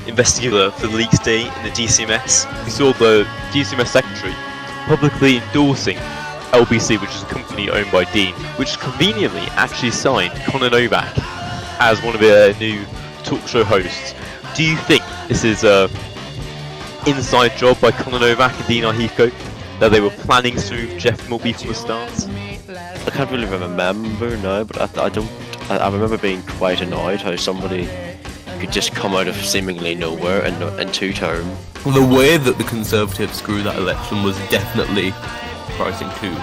investigator for the leaks day in the DCMS. We saw the DCMS secretary publicly endorsing LBC, which is a company owned by Dean, which conveniently actually signed Conor Novak as one of their new talk show hosts. Do you think this is a inside job by Conor Novak and Dean Heathcote, that they were planning to move Jeff Milby from the start? I can't really remember now, but I remember being quite annoyed how somebody could just come out of seemingly nowhere in 2 terms. Well, the way that the Conservatives screwed that election was definitely surprising too.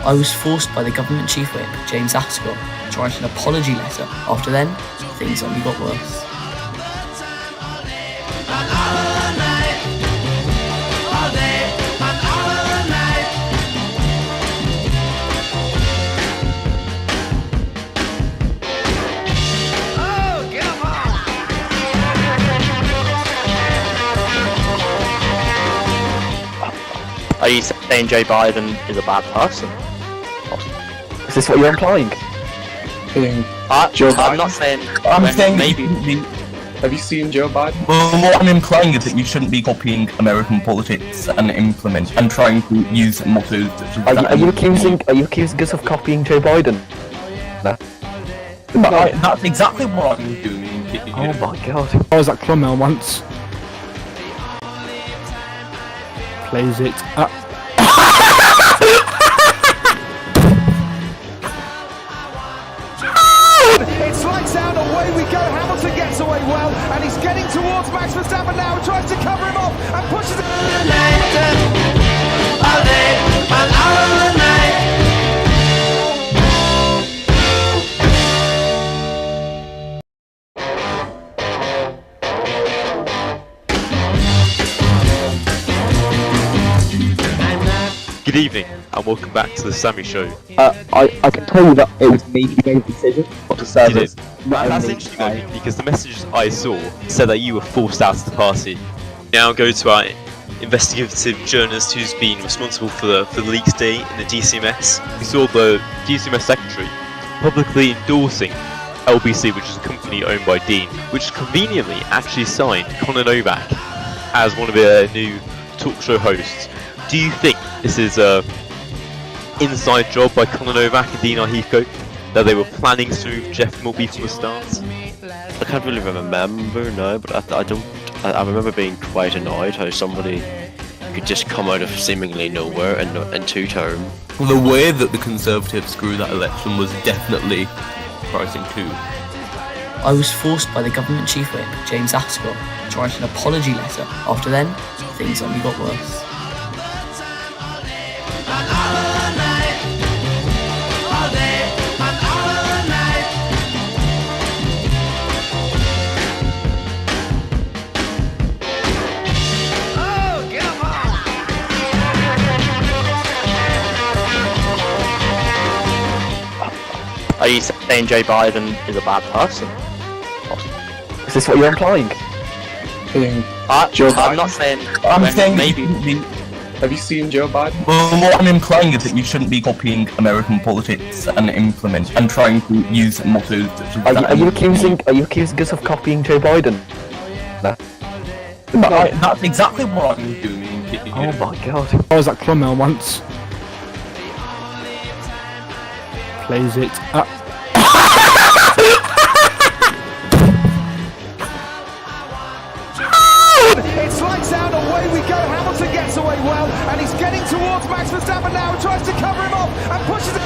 I was forced by the government chief whip, James Ascot, to write an apology letter. After then, things only got worse. Are you saying Joe Biden is a bad person? Is this what you're implying? I'm not saying. I'm saying maybe. Have you seen Joe Biden? Well, what I'm implying is that you shouldn't be copying American politics and trying to use mottos such as Are you accusing us of copying Joe Biden? No. That's exactly what I'm doing. Oh my god. I was at Clonmel once. Plays it up. It's lights out, away we go. Hamilton gets away well, and he's getting towards Max Verstappen now and tries to cover him off and pushes it. Good evening, and welcome back to the Sammy Show. I can tell you that it was me who made the decision not to serve You as did. not And that's only interesting though, because the messages I saw said that you were forced out of the party. Now go to our investigative journalist who's been responsible for the leaks day in the DCMS. We saw the DCMS secretary publicly endorsing LBC, which is a company owned by Dean, which conveniently actually signed Conor Novak as one of their new talk show hosts. Do you think this is a inside job by Conor Novak and Dean Heathcote, that they were planning to move Jeff Milby from the start? I can't really remember now, but I remember being quite annoyed how somebody could just come out of seemingly nowhere in 2 terms. Well, the way that the Conservatives screwed that election was definitely surprising too. I was forced by the government chief whip, James Ascot, to write an apology letter. After then, things only got worse. Are you saying Joe Biden is a bad person? Is this what you're implying? I'm not saying. I'm saying maybe. Have you seen Joe Biden? Well, what I'm implying is that you shouldn't be copying American politics and trying to use mottos such as Are you accusing us of copying Joe Biden? No. That's exactly what I'm doing. Oh my god. I was at Clonmel once. Plays it up. It's lights out, away we go. Hamilton gets away well, and he's getting towards Max Verstappen now and tries to cover him off and pushes it.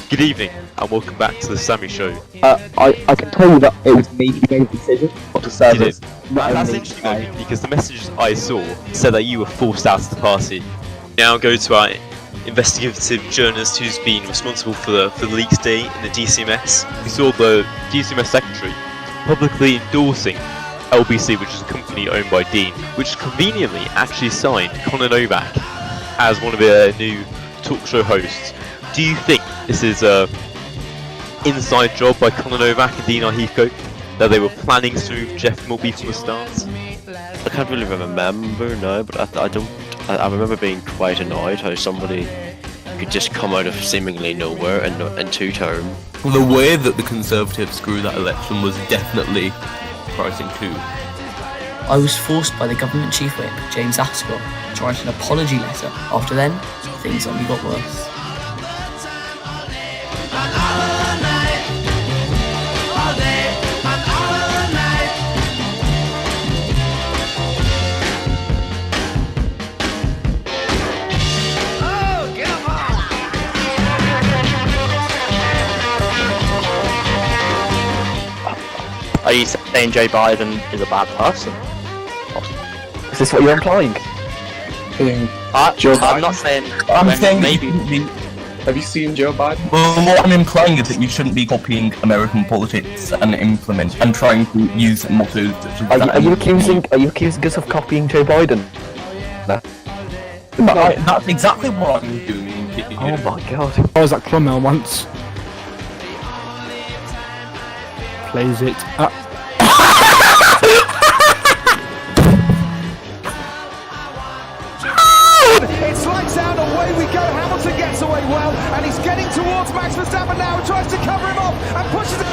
Good evening, and welcome back to the Sammy Show. I can tell you that it was me who made the decision not to serve You did. as not That's only interesting though, because the messages I saw said that you were forced out of the party. Now go to our investigative journalist who's been responsible for the leaks day in the DCMS. We saw the DCMS secretary publicly endorsing LBC, which is a company owned by Dean, which conveniently actually signed Conor Novak as one of their new talk show hosts. Do you think this is a inside job by Conor Novak and Dean Heathcote, that they were planning to move Jeff Mulby from the start? I can't really remember now, but I remember being quite annoyed how somebody could just come out of seemingly nowhere in 2 terms. The way that the Conservatives screwed that election was definitely pricing coup. I was forced by the government chief whip, James Ascot, to write an apology letter. After then, things only got worse. Are you saying Joe Biden is a bad person? Is this what you're implying? I'm not saying. I'm saying that maybe. you shouldn't be. Have you seen Joe Biden? Well, what I'm implying is that you shouldn't be copying American politics and trying to use mottos such as that. Are you accusing us of copying Joe Biden? No. That's exactly what I'm doing. Oh my god. I was at Clonmel once. Plays it up. It's lights out, away we go. Hamilton gets away well, and he's getting towards Max Verstappen now. He tries to cover him off and pushes it.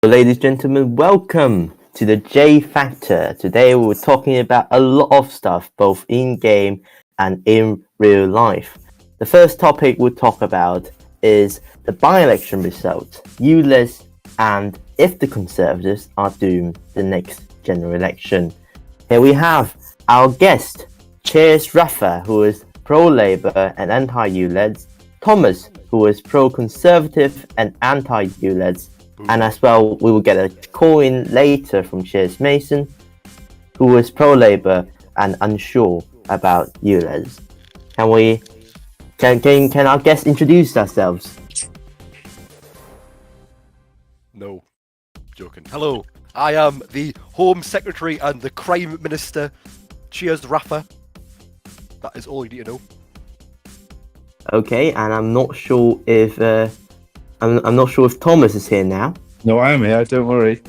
Ladies and gentlemen, welcome to the J Factor. Today we're talking about a lot of stuff, both in-game and in real life. The first topic we'll talk about is the by-election results, ULEZ, and if the Conservatives are doomed the next general election. Here we have our guest, Cheers Rafa, who is pro-Labour and anti-ULEZ, Thomas, who is pro-Conservative and anti-ULEZ, and as well, we will get a call in later from Cheers Mason, who is pro-Labour and unsure about ULEZ. Can our guests introduce ourselves? No. Joking. Hello, I am the Home Secretary and the Crime Minister. Cheers, Rafa. That is all you need to know. Okay, and I'm not sure if I'm not sure if Thomas is here now. No, I am here, don't worry.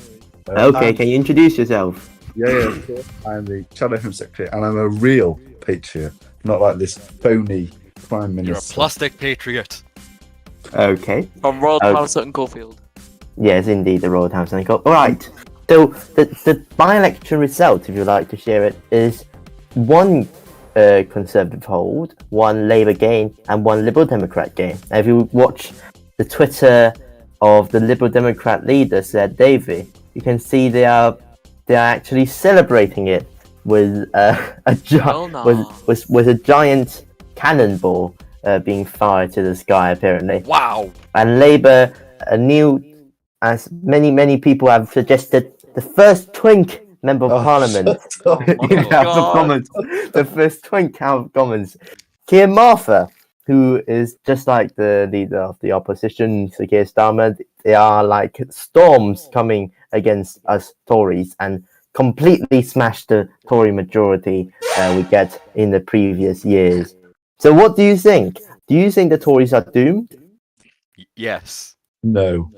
Okay, can you introduce yourself? Yeah, of course. I'm the Shadow Home Secretary, and I'm a real patriot, not like this phony Prime Minister. You're a plastic patriot. Okay. From Royal Town Sutton Coldfield. Yes, indeed, the Royal Town Sutton Coldfield. Alright, so the by-election result, if you'd like to share it, is one Conservative hold, one Labour gain, and one Liberal Democrat gain. Now, if you watch the Twitter of the Liberal Democrat leader, Zed Davey, you can see they are actually celebrating it with a giant cannonball being fired to the sky, apparently. Wow! And Labour, as many people have suggested, the first twink member of Parliament in House of Commons, the first twink House of Commons, Keir Martha, who is just like the leader of the opposition, Sir Keir Starmer. They are like storms coming against us Tories and completely smash the Tory majority we get in the previous years. So what do you think? Do you think the Tories are doomed? Yes. No.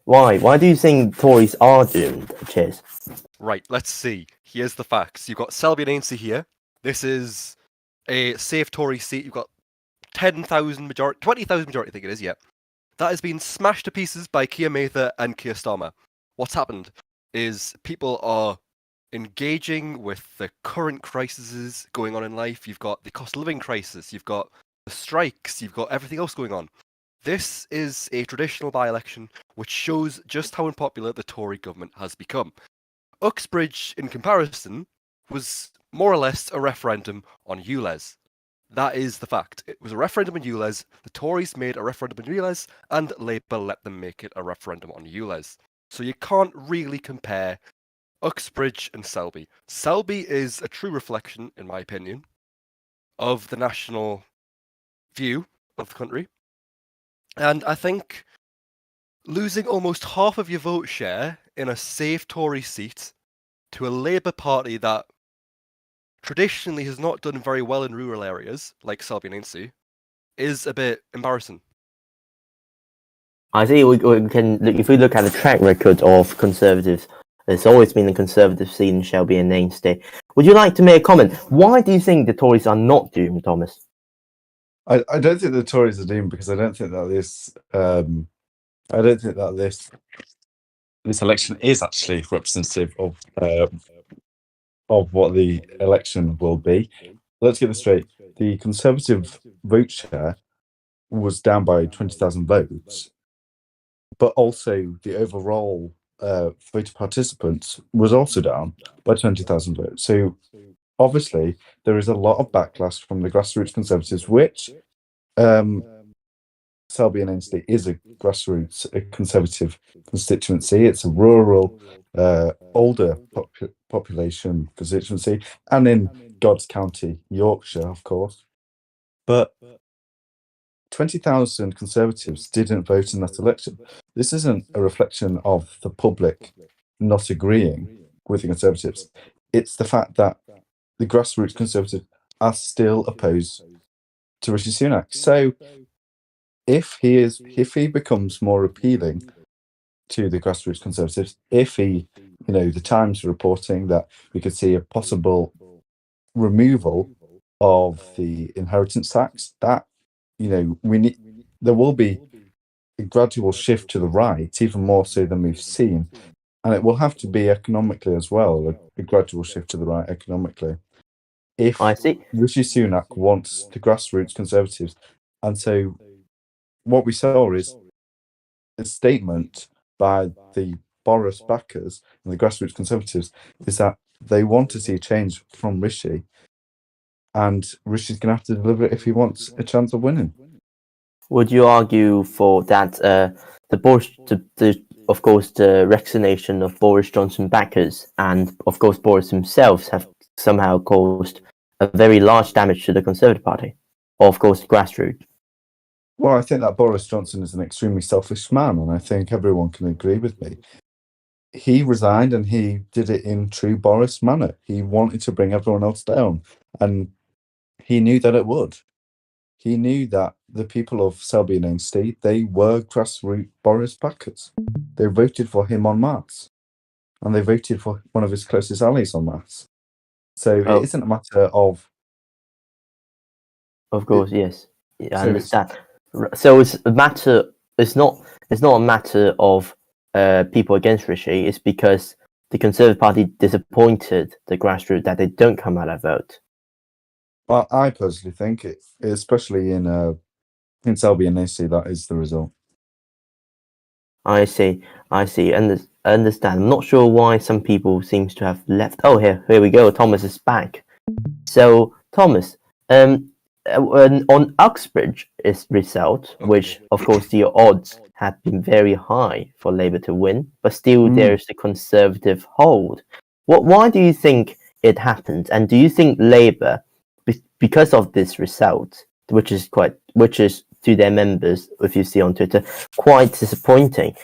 Why? Why do you think Tories are doomed? Cheers. Right, let's see. Here's the facts. You've got Selby and Ainslie here. This is a safe Tory seat. You've got 20,000 majority, I think it is, yeah. That has been smashed to pieces by Keir Mather and Keir Starmer. What's happened is people are engaging with the current crises going on in life. You've got the cost of living crisis, you've got the strikes, you've got everything else going on. This is a traditional by-election which shows just how unpopular the Tory government has become. Uxbridge, in comparison, was more or less a referendum on ULEZ. That is the fact. It was a referendum on ULEZ, the Tories made a referendum on ULEZ, and Labour let them make it a referendum on ULEZ. So you can't really compare Uxbridge and Selby. Selby is a true reflection, in my opinion, of the national view of the country. And I think losing almost half of your vote share in a safe Tory seat to a Labour Party that traditionally has not done very well in rural areas, like Selby and Ainsty, is a bit embarrassing. I see. We can if we look at the track record of Conservatives, there's always been a Conservative seat in Shelby and Ainsty. Would you like to make a comment? Why do you think the Tories are not doomed, Thomas? I don't think the Tories are doomed because I don't think that this election is actually representative of what the election will be. Let's get this straight. The Conservative vote share was down by 20,000 votes, but also the overall voter participants was also down by 20,000 votes. So obviously there is a lot of backlash from the grassroots Conservatives, which Selby and Ainsty is a grassroots Conservative constituency. It's a rural, older population constituency, and in God's County, Yorkshire, of course. But 20,000 Conservatives didn't vote in that election. This isn't a reflection of the public not agreeing with the Conservatives. It's the fact that the grassroots Conservatives are still opposed to Rishi Sunak. So if he becomes more appealing to the grassroots Conservatives, if the Times are reporting that we could see a possible removal of the inheritance tax, that there will be a gradual shift to the right, even more so than we've seen, and it will have to be economically as well, a gradual shift to the right economically. If Rishi Sunak wants the grassroots Conservatives, and so what we saw is a statement by the Boris backers and the grassroots Conservatives is that they want to see a change from Rishi, and Rishi's going to have to deliver it if he wants a chance of winning. Would you argue for that of course, the vaccination of Boris Johnson backers and, of course, Boris himself have somehow caused a very large damage to the Conservative Party, or, of course, the grassroots? Well, I think that Boris Johnson is an extremely selfish man, and I think everyone can agree with me. He resigned, and he did it in true Boris manner. He wanted to bring everyone else down, and he knew that it would. He knew that the people of Selby and Ainsty, they were grassroots Boris backers. They voted for him en masse, and they voted for one of his closest allies en masse. So it isn't a matter of... Of course, yes. Yeah, I understand. So it's a matter. It's not a matter of people against Rishi. It's because the Conservative Party disappointed the grassroots that they don't come out and vote. Well, I personally think it, especially in Selby and Ainsty, that is the result. I see. I understand. I'm not sure why some people seems to have left. Oh, here we go. Thomas is back. So, Thomas, on Uxbridge's result, which of course the odds have been very high for Labour to win, but still there's the Conservative hold. Why do you think it happened? And do you think Labour, because of this result, which is to their members, if you see on Twitter, quite disappointing,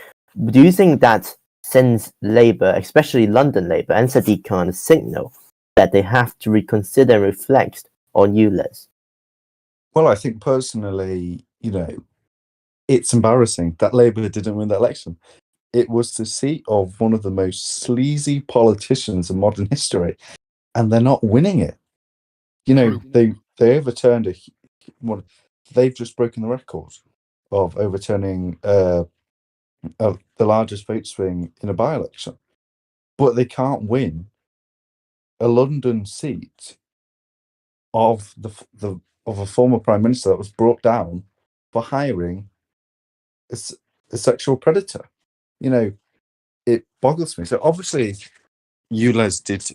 do you think that sends Labour, especially London Labour and Sadiq Khan, a signal that they have to reconsider and reflect on ULEZ? Well, I think personally, it's embarrassing that Labour didn't win the election. It was the seat of one of the most sleazy politicians in modern history, and they're not winning it. They overturned they've just broken the record of overturning the largest vote swing in a by-election, but they can't win a London seat of a former prime minister that was brought down for hiring a sexual predator. It boggles me. So obviously, ULEZ did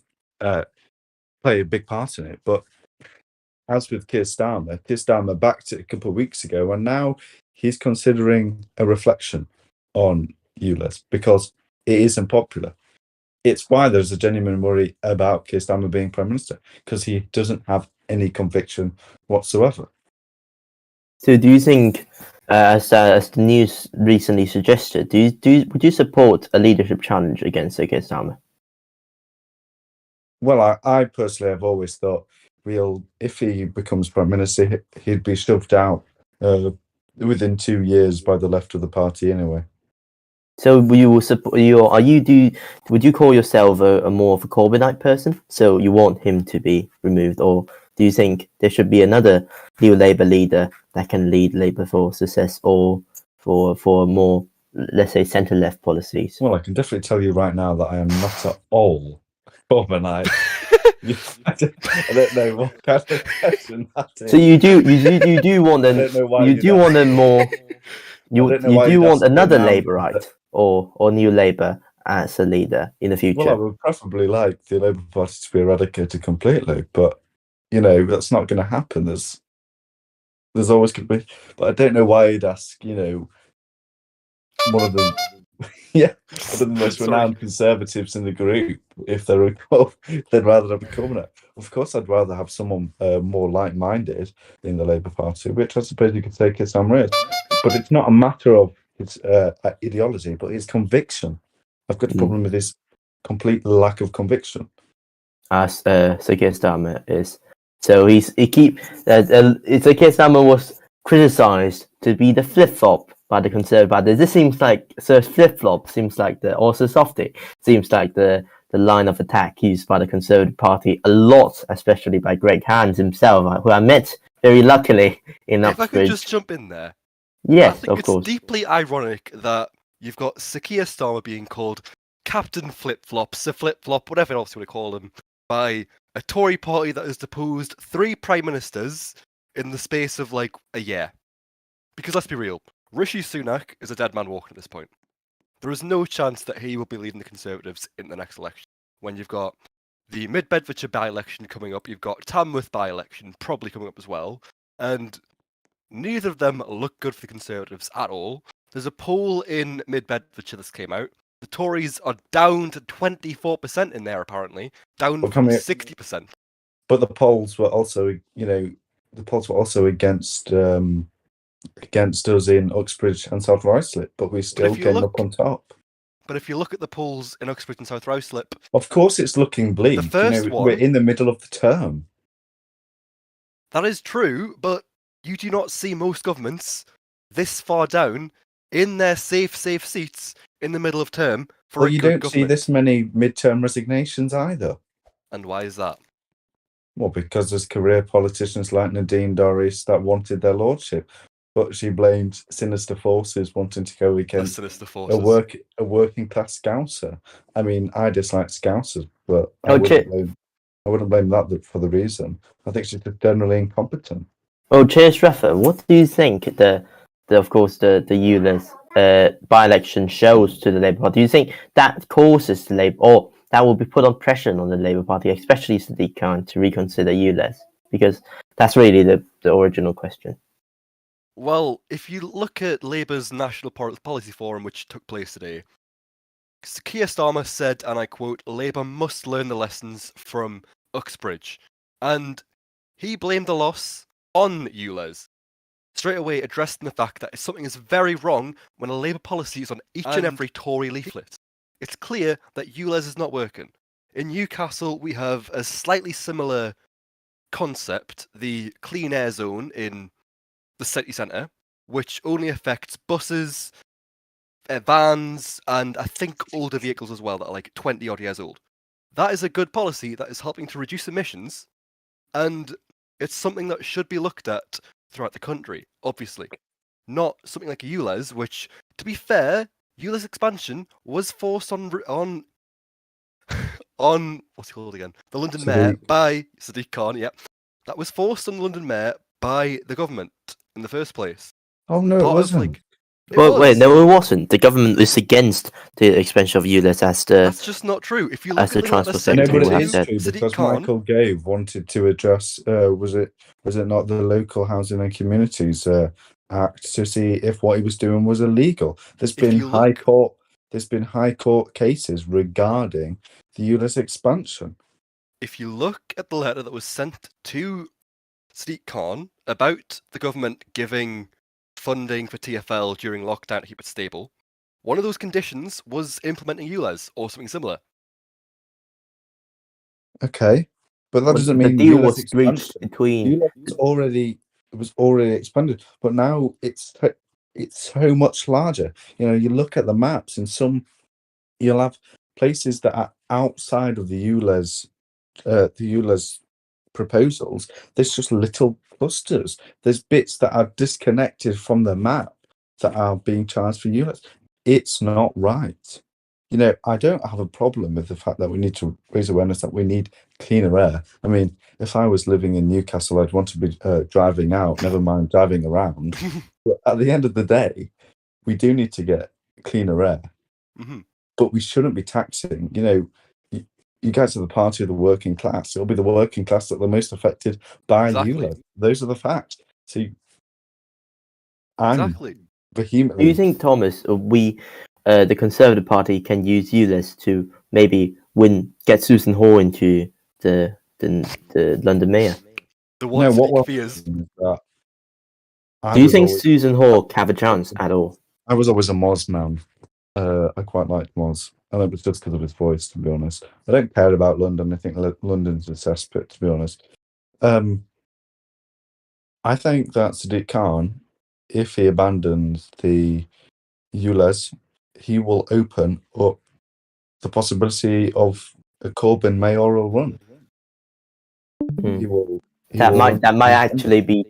play a big part in it, but as with Keir Starmer backed it a couple of weeks ago, and now he's considering a reflection on ULEZ because it is unpopular. it's why there's a genuine worry about Keir Starmer being Prime Minister, because he doesn't have any conviction whatsoever. So do you think, as the news recently suggested, would you support a leadership challenge against Sir Keir Starmer? Well, I personally have always thought if he becomes Prime Minister, he'd be shoved out within 2 years by the left of the party anyway. So you will support would you call yourself a more of a Corbynite person? So you want him to be removed, or do you think there should be another new Labour leader that can lead Labour for success, or for more, let's say, centre-left policies? Well, I can definitely tell you right now that I am not at all Corbynite. I don't know what kind of question that is. So you do want another Labourite or New Labour as a leader in the future? Well, I would preferably like the Labour Party to be eradicated completely, but that's not going to happen. There's always going to be, but I don't know why he'd ask. One of the most renowned Conservatives in the group, if they'd rather have a Corbynite. Of course, I'd rather have someone more like-minded in the Labour Party, which I suppose you could say Keir Starmer is. But it's not a matter of his ideology, but his conviction. I've got a problem with his complete lack of conviction. As Sir Keir Starmer is. So Sir Keir Starmer was criticised to be the flip-flop by the Conservative Party. This seems like flip-flop seems like also softy seems like the line of attack used by the Conservative Party a lot, especially by Greg Hands himself, who I met very luckily in Uxbridge. If I could just jump in there. Yes, I think of course. It's deeply ironic that you've got Sir Keir Starmer being called Captain Flip-Flop, Sir Flip-Flop, whatever else you want to call him, by a Tory party that has deposed 3 prime ministers in the space of like a year. Because let's be real, Rishi Sunak is a dead man walking at this point. There is no chance that he will be leading the Conservatives in the next election. When you've got the Mid-Bedfordshire by-election coming up, you've got Tamworth by-election probably coming up as well, and neither of them look good for the Conservatives at all. There's a poll in Mid-Bedfordshire that came out. The Tories are down to 24% in there, apparently, down from 60%. But the polls were also, against us in Uxbridge and South Ruislip, but we still came up on top. But if you look at the polls in Uxbridge and South Ruislip, of course it's looking bleak. The first one, we're in the middle of the term. That is true, but you do not see most governments this far down in their safe seats in the middle of term for a you good don't see this many midterm resignations either. And why is that? Well, because there's career politicians like Nadine Dorries that wanted their lordship, but she blamed sinister forces wanting to go against a working class Scouser. I mean, I dislike Scousers, but I wouldn't blame that for the reason. I think she's just generally incompetent. Well, Chair Streffer, what do you think the ULEZ by-election shows to the Labour Party? Do you think that causes the Labour, or that will be put on pressure on the Labour Party, especially Sadiq Khan, to reconsider ULEZ? Because that's really the original question. Well, if you look at Labour's National Policy Forum, which took place today, Keir Starmer said, and I quote, "Labour must learn the lessons from Uxbridge." And he blamed the loss on ULEZ. Straight away addressing the fact that something is very wrong when a Labour policy is on each and every Tory leaflet. It's clear that ULEZ is not working. In Newcastle, we have a slightly similar concept, the clean air zone in the city centre, which only affects buses, vans, and I think older vehicles as well that are like 20 odd years old. That is a good policy that is helping to reduce emissions, and it's something that should be looked at throughout the country, obviously. Not something like a ULEZ, which, to be fair, ULEZ expansion was forced on what's he called again? The London Mayor by Sadiq Khan, yeah. That was forced on the London Mayor by the government in the first place. Oh no, it wasn't. Wait, no, it wasn't. The government was against the expansion of ULEZ as the... That's just not true. If you look as the transport No, sector, but it is true, because Michael Gove wanted to address, was it not the Local Housing and Communities Act, to see if what he was doing was illegal. There's been High Court there's been High Court cases regarding the ULEZ expansion. If you look at the letter that was sent to Sadiq Khan about the government giving funding for TFL during lockdown to keep it stable, one of those conditions was implementing ULEZ or something similar. Okay, but that doesn't the mean deal ULEZ was expansion. reached between. ULEZ was already expanded, but now it's so much larger. You know, you look at the maps, and you'll have places that are outside of the ULEZ proposals. There's just little clusters. There's bits that are disconnected from the map that are being charged for ULEZ. It's not right. You know, I don't have a problem with the fact that we need to raise awareness that we need cleaner air. I mean, if I was living in Newcastle, I'd want to be driving out, never mind driving around. But at the end of the day, we do need to get cleaner air. Mhm. But we shouldn't be taxing. You know, you guys are the party of the working class. It'll be the working class that are the most affected by Exactly. ULEZ. Those are the facts. So I'm Exactly. vehemently. Do you think, Thomas, the Conservative Party, can use ULEZ to maybe get Susan Hall into the London mayor? The No, one what Sadiq fears. is that I Do you was think always- Susan Hall can have a chance at all? I was always a Moz man. I quite liked Moz, and it was just because of his voice, to be honest. I don't care about London. I think London's a cesspit, to be honest. I think that Sadiq Khan, if he abandons the ULEZ, he will open up the possibility of a Corbyn mayoral run. Hmm. He will. That might actually be.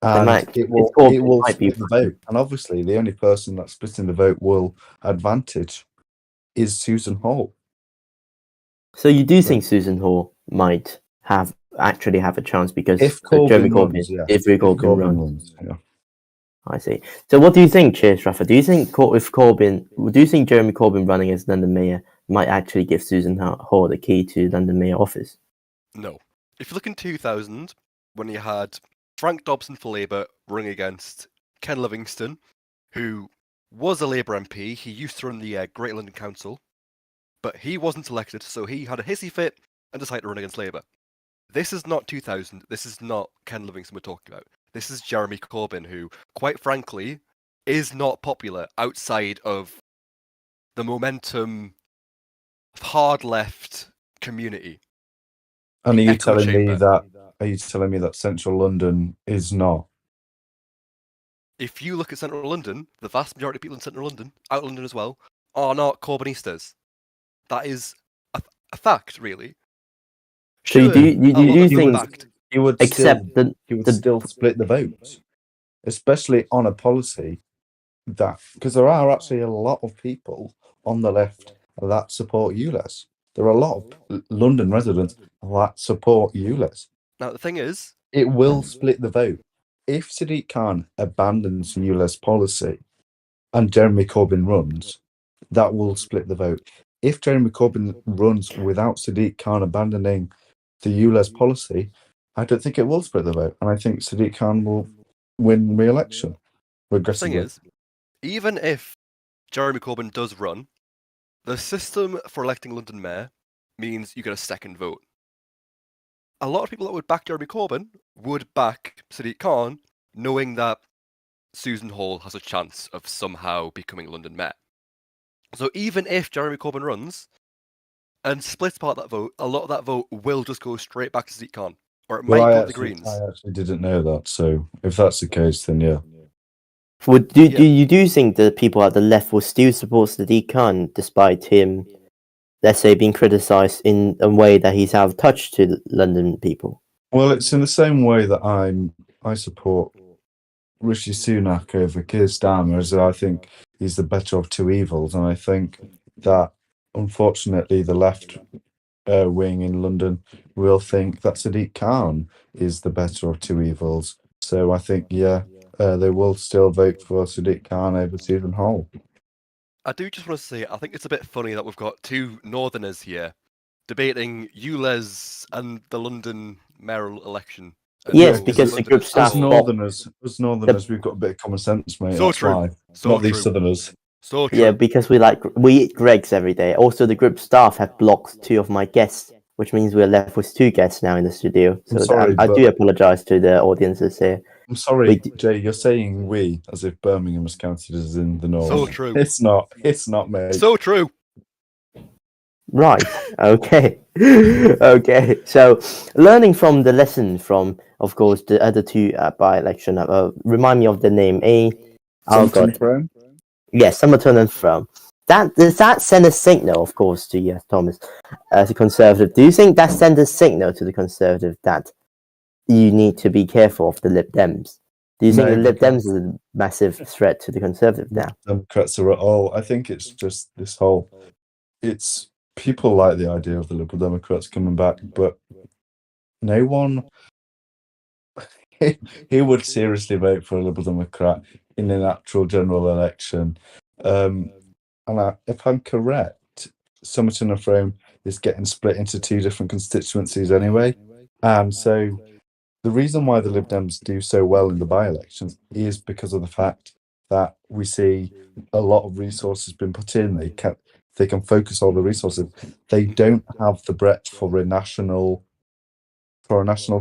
And might- it will, it's Corbyn, it will might be- split the vote. And obviously, the only person that's splitting the vote will advantage is Susan Hall. So you do think Susan Hall might actually have a chance because If Jeremy Corbyn Corbyn, runs, yeah. if Corbyn runs. yeah. I see. So what do you think, Chase Rafa? Do you think do you think Jeremy Corbyn running as London mayor might actually give Susan Hall the key to London mayor office? No. If you look in 2000, when you had Frank Dobson for Labour running against Ken Livingstone, who was a Labour MP, he used to run the Greater London Council, but he wasn't elected, so he had a hissy fit and decided to run against Labour. This is not 2000. This is not Ken Livingstone we're talking about. This is Jeremy Corbyn, who, quite frankly, is not popular outside of the momentum of hard left community. And are you Echo telling me chamber. that Central London is not? If you look at Central London, the vast majority of people in Central London, out London as well, are not Corbynistas. That is a fact, really. So you do think You would except still split the vote, especially on a policy because there are actually a lot of people on the left that support ULEZ. There are a lot of London residents that support ULEZ. Now, the thing is, It will split the vote. If Sadiq Khan abandons ULEZ policy and Jeremy Corbyn runs, that will split the vote. If Jeremy Corbyn runs without Sadiq Khan abandoning the ULEZ policy, I don't think it will split the vote. And I think Sadiq Khan will win re-election. the Regrettably. thing is, even if Jeremy Corbyn does run, the system for electing London mayor means you get a second vote. A lot of people that would back Jeremy Corbyn would back Sadiq Khan, knowing that Susan Hall has a chance of somehow becoming London mayor. So even if Jeremy Corbyn runs and splits part of that vote, a lot of that vote will just go straight back to Sadiq Khan, or it might Well, go to the Greens. I actually didn't know that. So if that's the case, then yeah. do you think that people at the left will still support Sadiq Khan despite him, let's say, being criticised in a way that he's out of touch to London people? Well, it's in the same way that I support Rishi Sunak over Keir Starmer, as I think he's the better of two evils, and I think that unfortunately the left wing in London will think that Sadiq Khan is the better of two evils. So I think they will still vote for Sadiq Khan over Susan Hall. I do just want to say, I think it's a bit funny that we've got two Northerners here debating ULEZ and the London mayoral election. Yes, No, because the group Londoners. staff. As Northerners, we've got a bit of common sense, mate. So that's true. why. So Not true. these Southerners. So true. Yeah, because we eat Greggs every day. Also, the group staff have blocked 2 of my guests, which means we're left with 2 guests now in the studio. So sorry, I but- do apologize to the audiences here. I'm sorry, We- Jay. You're saying we as if Birmingham was counted as in the north. So true. It's not. It's not, mate. So true. Right. Okay. Okay. So, learning from the lesson from, of course, the other 2 by-election. Remind me of the name. Somerton Throne? Yes, Somerton and Frome. Does that send a signal, of course, to you, Thomas, as a Conservative? Do you think that sends a signal to the Conservative that you need to be careful of the Lib Dems? Do you think the Lib Dems is a massive threat to the Conservative now? Democrats are at all. I think it's just this whole. It's people like the idea of the Liberal Democrats coming back, but no one. He would seriously vote for a Liberal Democrat in an actual general election. If I'm correct, Somerton and Frome is getting split into 2 different constituencies anyway. So the reason why the Lib Dems do so well in the by-elections is because of the fact that we see a lot of resources being put in. They can focus all the resources. They don't have the breadth for a national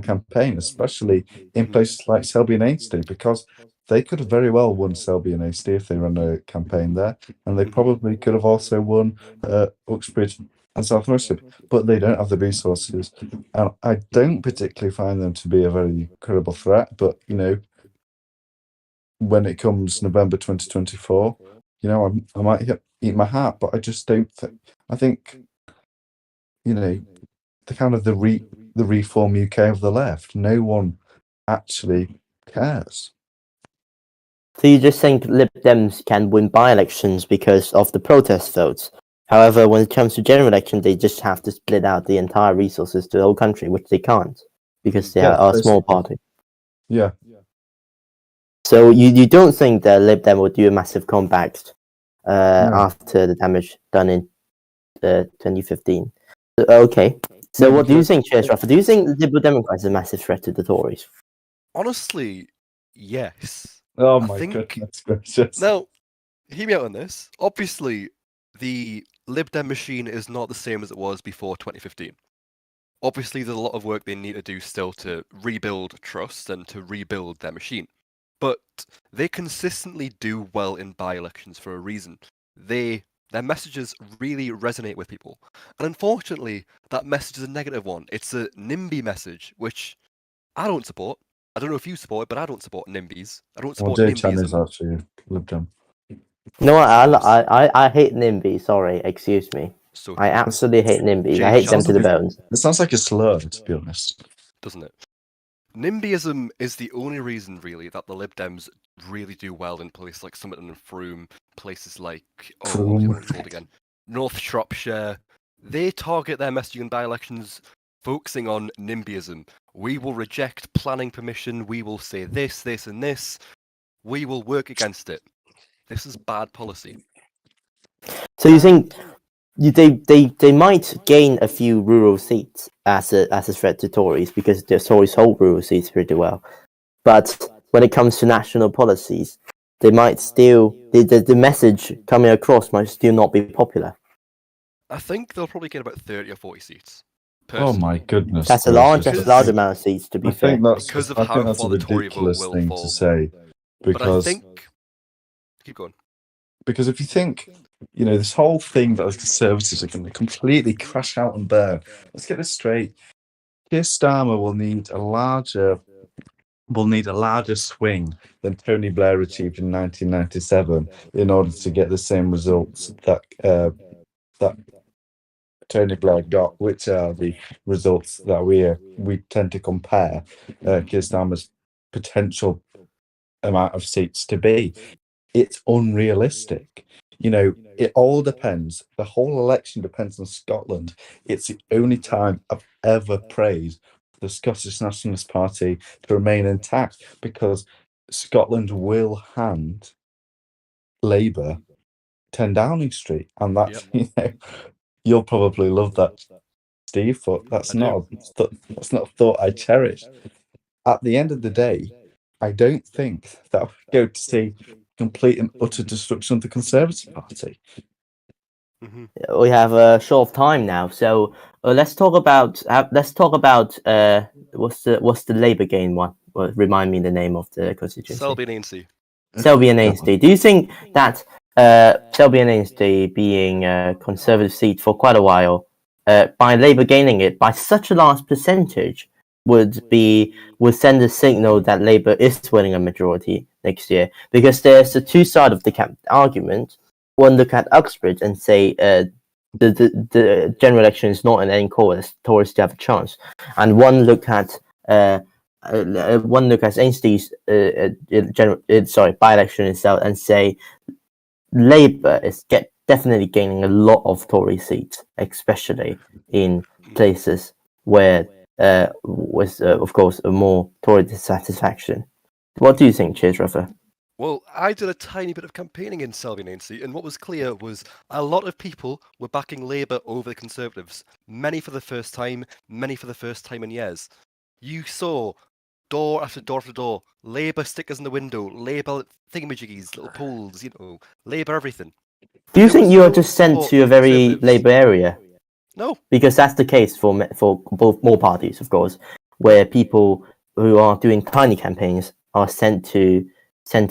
campaign, especially in places like Selby and Ainsley, because they could have very well won Selby and Ainsley if they ran a campaign there, and they probably could have also won Uxbridge and South Russell, but they don't have the resources, and I don't particularly find them to be a very credible threat. But when it comes November 2024, I might eat my hat, but I just don't think. I think the kind of the Reform UK of the left. No one actually cares. So you just think Lib Dems can win by-elections because of the protest votes. However, when it comes to general election, they just have to split out the entire resources to the whole country, which they can't because they are a small party. Yeah. So you don't think that Lib Dem will do a massive comeback after the damage done in 2015? Okay. So what do you think, Chair Stratford? Do you think the Liberal Democrats is a massive threat to the Tories? Honestly, yes. Oh I my think- goodness gracious. Now, hear me out on this. Obviously, the Lib Dem machine is not the same as it was before 2015. Obviously, there's a lot of work they need to do still to rebuild trust and to rebuild their machine. But they consistently do well in by-elections for a reason. Their messages really resonate with people. And unfortunately, that message is a negative one. It's a NIMBY message, which I don't support. I don't know if you support it, but I don't support NIMBYs. I don't support Jay Chan is NIMBYism. actually Lib Dem. No, I hate NIMBY. Sorry, excuse me. So I absolutely hate NIMBYs. I Jay hate them to the bones. It sounds like a slur, to be honest. doesn't it? NIMBYism is the only reason, really, that the Lib Dems really do well in places like Somerton and Frome, places like what was the other one called again? North Shropshire. They target their messaging in by-elections focusing on NIMBYism. We will reject planning permission. We will say this, this, and this. We will work against it. This is bad policy. So you think they might gain a few rural seats as a threat to Tories because the Tories hold rural seats pretty well, but when it comes to national policies, they might still the message coming across might still not be popular. I think they'll probably get about 30 or 40 seats. Oh my goodness. That's a large amount of seats to be I fair. think that's, Because of I how think that's a far the Tory vote ridiculous will thing fall. to say. But I Because think... Keep going. Because if you think, this whole thing that the Conservatives are going to completely crash out and burn, let's get this straight. Keir Starmer will need a larger swing than Tony Blair achieved in 1997 in order to get the same results that Tony Blair got, which are the results that we tend to compare Keir Starmer's potential amount of seats to be. It's unrealistic. It all depends. The whole election depends on Scotland. It's the only time I've ever praised the Scottish Nationalist Party to remain intact because Scotland will hand Labour 10 Downing Street. And that's, you'll probably love that, Steve, but that's not a thought I cherish. At the end of the day, I don't think that I would go to see complete and utter destruction of the Conservative Party. We have a short of time now, so let's talk about what's the Labour Gain one? Well, remind me the name of the constituency. Selby and Ainsty. Selby and Ainsty. Do you think that Selby and Ainsty being a Conservative seat for quite a while, by Labour gaining it by such a large percentage, would send a signal that Labour is winning a majority next year? Because there's the two sides of the argument. One look at Uxbridge and say the general election is not an end call, as Tories to have a chance, and one look at Ainsley's by-election itself and say Labour is definitely gaining a lot of Tory seats, especially in places where was of course a more Tory dissatisfaction. What do you think, Cheersruffer? Well, I did a tiny bit of campaigning in Selby and Ainsty, and what was clear was a lot of people were backing Labour over the Conservatives. Many for the first time in years. You saw door after door after door, Labour stickers in the window, Labour thingamajiggies, little polls, Labour everything. Do you think you are just sent to a very Labour area? No. Because that's the case for both more parties, of course, where people who are doing tiny campaigns are sent to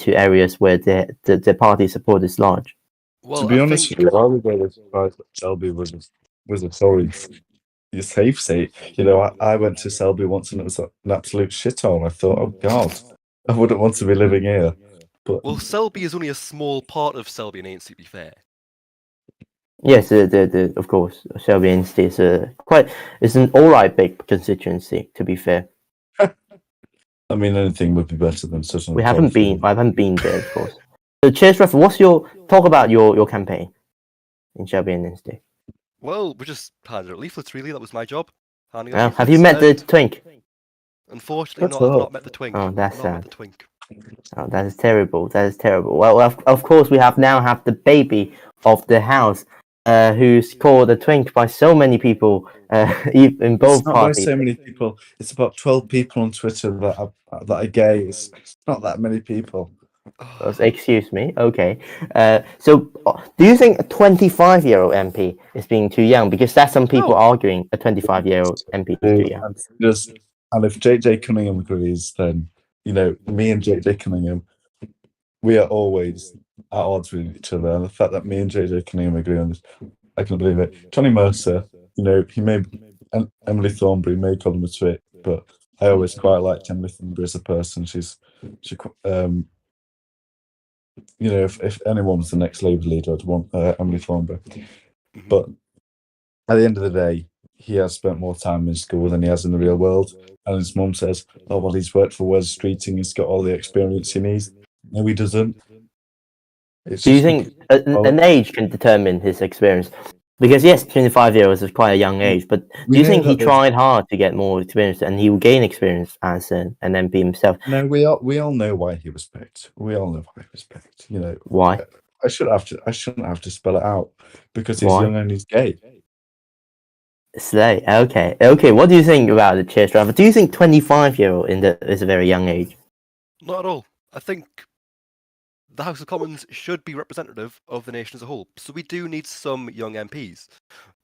areas where the party support is large. Well, to be honest with you, I was really surprised that Selby was a Tory safe seat. I went to Selby once and it was an absolute shithole. I thought, oh God, I wouldn't want to be living here. But well, Selby is only a small part of Selby and Ainsty, to be fair. Yes, of course, Selby and Ainsty is an alright big constituency, to be fair. I mean, anything would be better than such. I haven't been there, of course. So, Cheersruffer, talk about your campaign in Selby and Ainsty. Well, we just handed out leaflets, really. That was my job. Have you met the twink? Unfortunately, I've not met the twink. Oh, that's sad. The twink. Oh, that is terrible. Well, of course, we now have the baby of the house, who's called a twink by so many people in both parties. By so many people. It's about 12 people on Twitter that are gay. It's not that many people. Excuse me. Okay. So, do you think a 25-year-old MP is being too young? Because that's some people arguing a 25-year-old MP is too young. And if JJ Cunningham agrees, then me and JJ Cunningham, we are always at odds with each other. And the fact that me and JJ Cunningham agree on this, I can't believe it. Johnny Mercer, he may, and Emily Thornberry may call him a twit, but I always quite liked Emily Thornberry as a person. If anyone was the next Labour leader, I'd want Emily Thornberry. But at the end of the day, he has spent more time in school than he has in the real world. And his mum says, oh, well, he's worked for Wes Streeting, he's got all the experience he needs. No, he doesn't. Do you think an age can determine his experience? Because yes, 25-year-olds is quite a young age, but do you think he tried hard to get more experience and he will gain experience as an MP himself? No, we all know why he was picked. We all know why he was picked. Why? I shouldn't have to spell it out because he's young and he's gay. Slay. Okay. What do you think about the Cheersruffer? Do you think 25-year-old is a very young age? Not at all. I think the House of Commons should be representative of the nation as a whole. So we do need some young MPs.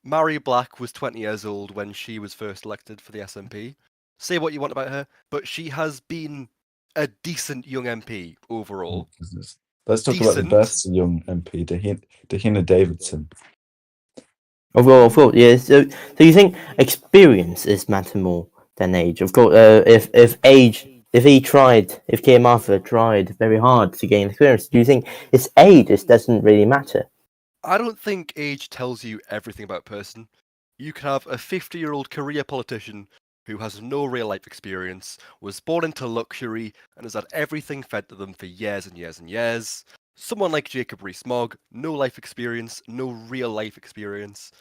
Mhairi Black was 20 years old when she was first elected for the SNP. Say what you want about her, but she has been a decent young MP overall. Let's talk about the best young MP, Dahina Davidson. Of course, yes. So you think experience is matter more than age? Of course, if Keir Martha tried very hard to gain experience, do you think his age doesn't really matter? I don't think age tells you everything about a person. You could have a 50-year-old career politician who has no real life experience, was born into luxury, and has had everything fed to them for years and years and years. Someone like Jacob Rees-Mogg, no life experience, no real life experience.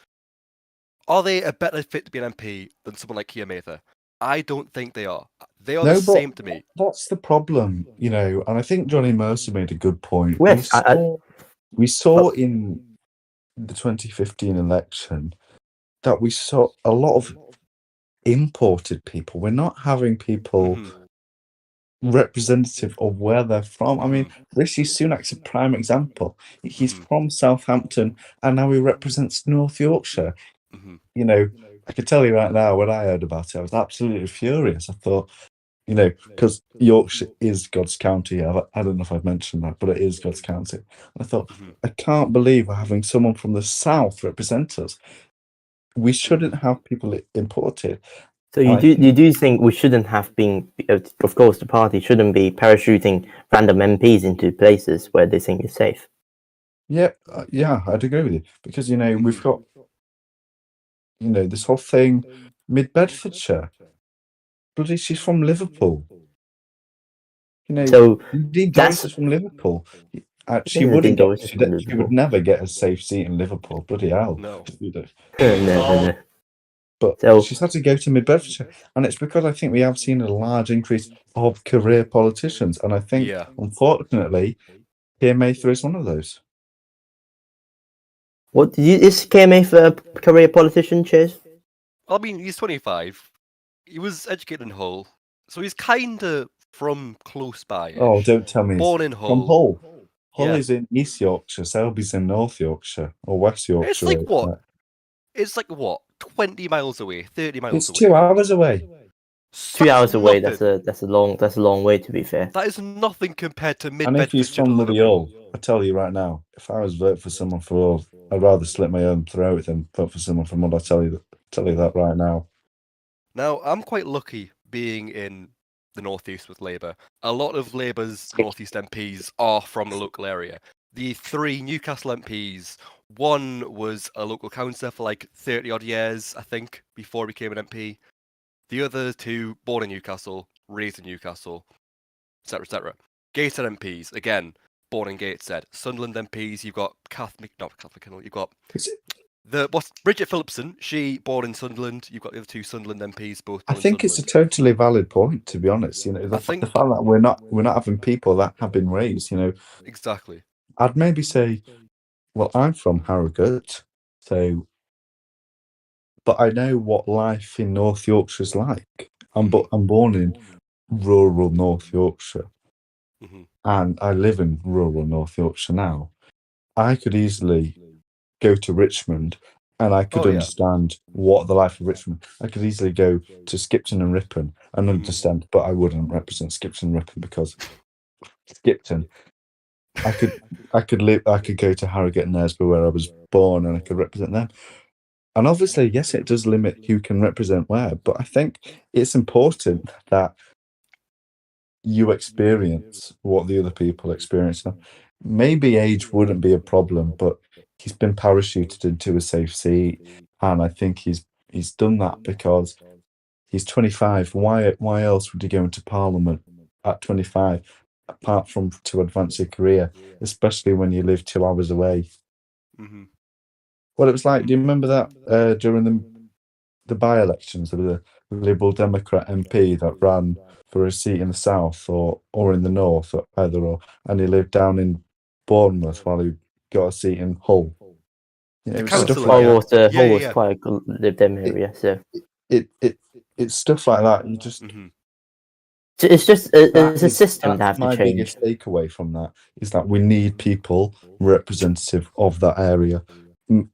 Are they a better fit to be an MP than someone like Keir Mather? I don't think they are. They are the same to me. That's the problem, and I think Johnny Mercer made a good point. Yes, we saw in the 2015 election that we saw a lot of imported people. We're not having people representative of where they're from. I mean, Rishi Sunak's a prime example. He's from Southampton, and now he represents North Yorkshire. You know, I can tell you right now, when I heard about it, I was absolutely furious. I thought, you know, because Yorkshire is God's county. I don't know if I've mentioned that, but it is God's county. And I thought, I can't believe we're having someone from the south represent us. We shouldn't have people imported. So you do think we shouldn't have been? Of course, the party shouldn't be parachuting random MPs into places where they think is safe. Yeah, I'd agree with you because we've got this whole thing, Mid Bedfordshire. Bloody, she's from Liverpool. So Dean Doris is from Liverpool. She wouldn't get. She would never get a safe seat in Liverpool. Bloody hell! No. No. But she's had to go to Mid Bedfordshire, and it's because I think we have seen a large increase of career politicians, and I think, unfortunately, Keir Mather is one of those. What is Keir Mather a career politician, Chase? I mean, he's 25. He was educated in Hull, so he's kind of from close by. Oh, don't tell me. Born in Hull. From Hull. Hull is in East Yorkshire. Selby's in North Yorkshire or West Yorkshire. It's like what? It's like what? 20 miles away, 30 miles it's away. 2 hours away. 2 hours away. That's a long way, to be fair. That is nothing compared to Mid And if Bedfordshire. he's from Liverpool, I tell you right now, if I was vote for someone for Hull, I'd rather slit my own throat than vote for someone from Hull. I tell you that right now. Now, I'm quite lucky being in the northeast with Labour. A lot of Labour's northeast MPs are from the local area. The 3 Newcastle MPs, one was a local councillor for like 30 odd years, I think, before he became an MP. The other 2 born in Newcastle, raised in Newcastle, etc., etc. Gateshead MPs, again, born in Gateshead. Sunderland MPs, you've got you've got Bridget Phillipson, she born in Sunderland. You've got the other 2 Sunderland MPs, both. I think it's a totally valid point, to be honest. The fact that we're not having people that have been raised. Exactly. I'd maybe say, well, I'm from Harrogate, but I know what life in North Yorkshire is like. I'm born in rural North Yorkshire, and I live in rural North Yorkshire now. I could easily go to Richmond, and I could understand what the life of Richmond. I could easily go to Skipton and Ripon and understand, but I wouldn't represent Skipton and Ripon because Skipton. I could go to Harrogate and Knaresborough where I was born, and I could represent them. And obviously, yes, it does limit who can represent where, but I think it's important that you experience what the other people experience. Maybe age wouldn't be a problem, but he's been parachuted into a safe seat, and I think he's done that because he's 25. Why else would he go into Parliament at 25? Apart from to advance your career, especially when you live 2 hours away. What it was like, do you remember that during the by-elections, there was a Liberal Democrat MP that ran for a seat in the south or in the north, or either or, and he lived down in Bournemouth while he got a seat in Hull. Hull was quite a good lived area, so it's stuff like that. You just. It's just it's a system that have to change. My biggest takeaway from that is that we need people representative of that area,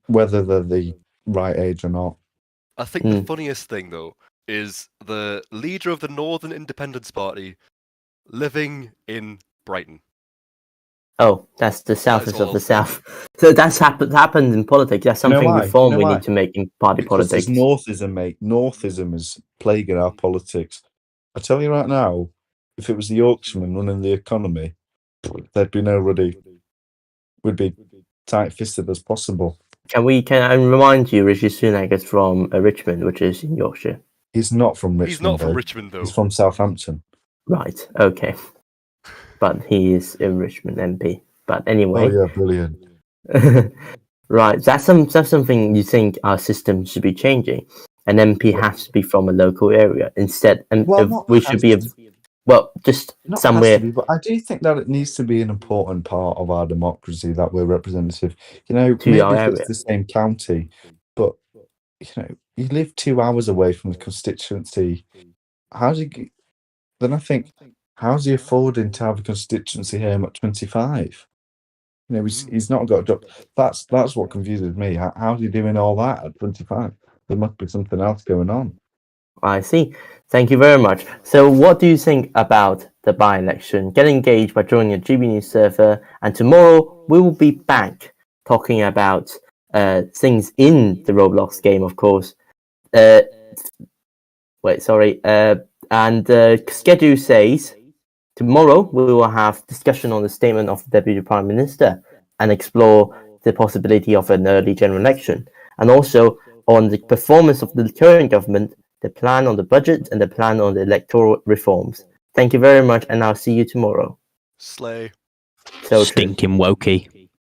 whether they're the right age or not. I think the funniest thing, though, is the leader of the Northern Independence Party living in Brighton. Oh, that's the southest of the south. So that's happened in politics. That's something reform we need to make in party politics. Northism, mate. Northism is plaguing our politics. I tell you right now, if it was the Yorkshiremen running the economy, there'd be nobody. We'd be tight-fisted as possible. Can I remind you, Rishi Sunak is from Richmond, which is in Yorkshire. He's not from Richmond. He's not from Richmond, though. He's from Southampton. Right. Okay. But he is a Richmond MP. But anyway. Oh yeah, brilliant. Right. That's something you think our system should be changing. An MP has to be from a local area instead, and we should be just not somewhere. But I do think that it needs to be an important part of our democracy that we're representative. Maybe it's the same county, but you live 2 hours away from the constituency. Then I think How's he affording to have a constituency here at 25? You know, he's not got a job. That's what confuses me. How's he doing all that at 25? There must be something else going on. I see. Thank you very much. So what do you think about the by-election? Get engaged by joining the GB News server, and tomorrow we will be back talking about things in the Roblox game, of course. And schedule says tomorrow we will have discussion on the statement of the Deputy Prime Minister and explore the possibility of an early general election, and also on the performance of the current government, the plan on the budget, and the plan on the electoral reforms. Thank you very much, and I'll see you tomorrow. Slay. So true. Stinking wokey.